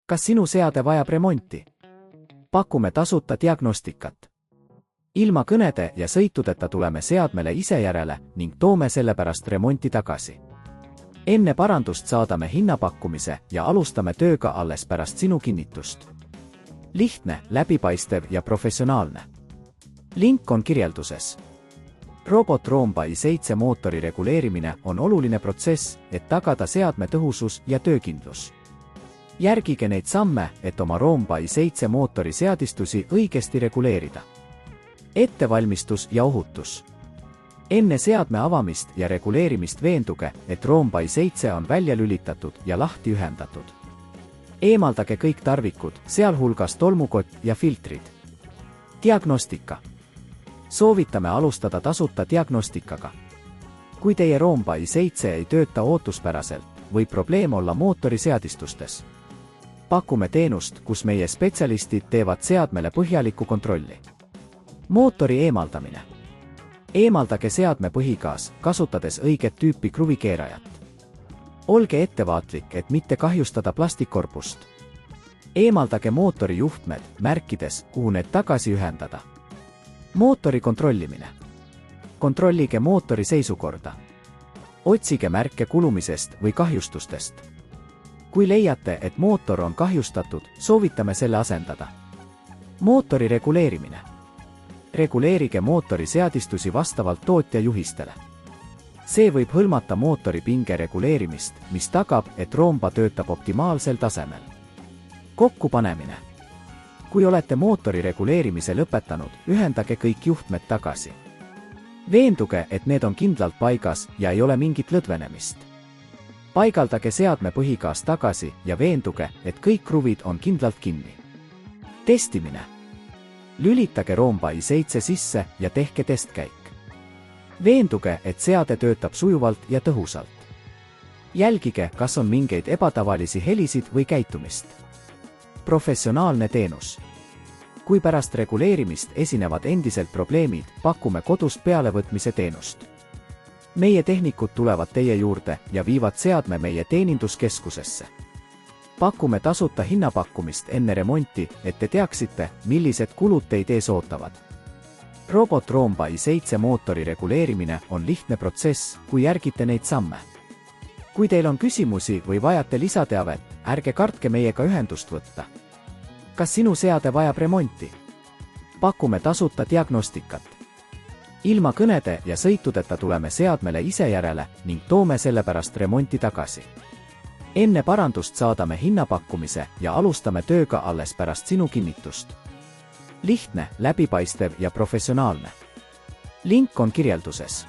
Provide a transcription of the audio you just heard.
Kas sinu seade vajab remonti? Pakume tasuta diagnostikat. Ilma kõnede ja sõitudeta tuleme seadmele ise järele ning toome sellepärast remonti tagasi. Enne parandust saadame hinnapakkumise ja alustame tööga alles pärast sinu kinnitust. Lihtne, läbipaistev ja professionaalne. Link on kirjelduses. Robot Roomba i7 mootori reguleerimine on oluline protsess, et tagada seadme tõhusus ja töökindlus. Järgige neid samme, et oma Roomba i7 mootori seadistusi õigesti reguleerida. Ettevalmistus ja ohutus. Enne seadme avamist ja reguleerimist veenduge, et Roomba i7 on välja lülitatud ja lahti ühendatud. Eemaldage kõik tarvikud, sealhulgas tolmukott ja filtrid. Diagnostika. Soovitame alustada tasuta diagnostikaga. Kui teie Roomba i7 ei tööta ootuspäraselt, võib probleem olla mootori seadistustes. Pakume teenust, kus meie spetsialistid teevad seadmele põhjaliku kontrolli. Mootori eemaldamine. Eemaldage seadme põhigaas, kasutades õiget tüüpi kruvikeerajat. Olge ettevaatlik, et mitte kahjustada plastikkorpust. Eemaldage mootori juhtmed, märkides, kuhu need tagasi ühendada. Mootori kontrollimine. Kontrollige mootori seisukorda. Otsige märke kulumisest või kahjustustest. Kui leiate, et mootor on kahjustatud, soovitame selle asendada. Mootori reguleerimine. Reguleerige mootori seadistusi vastavalt tootja juhistele. See võib hõlmata mootori pinge reguleerimist, mis tagab, et Roomba töötab optimaalsel tasemel. Kokkupanemine. Kui olete mootori reguleerimise lõpetanud, ühendage kõik juhtmed tagasi. Veenduge, et need on kindlalt paigas ja ei ole mingit lõdvenemist. Paigaldage seadme põhigaas tagasi ja veenduge, et kõik kruvid on kindlalt kinni. Testimine. Lülitage Roomba i7 sisse ja tehke testkäik. Veenduge, et seade töötab sujuvalt ja tõhusalt. Jälgige, kas on mingeid ebatavalisi helisid või käitumist. Professionaalne teenus. Kui pärast reguleerimist esinevad endiselt probleemid, pakume kodust pealevõtmise teenust. Meie tehnikud tulevad teie juurde ja viivad seadme meie teeninduskeskusesse. Pakume tasuta hinnapakkumist enne remonti, et te teaksite, millised kulud teid ees ootavad. Robot Roomba i7 mootori reguleerimine on lihtne protsess, kui järgite neid samme. Kui teil on küsimusi või vajate lisateavet, ärge kartke meiega ühendust võtta. Kas sinu seade vajab remonti? Pakume tasuta diagnostikat. Ilma kõnede ja sõitudeta tuleme seadmele ise järele ning toome sellepärast remonti tagasi. Enne parandust saadame hinnapakkumise ja alustame tööga alles pärast sinu kinnitust. Lihtne, läbipaistev ja professionaalne. Link on kirjelduses.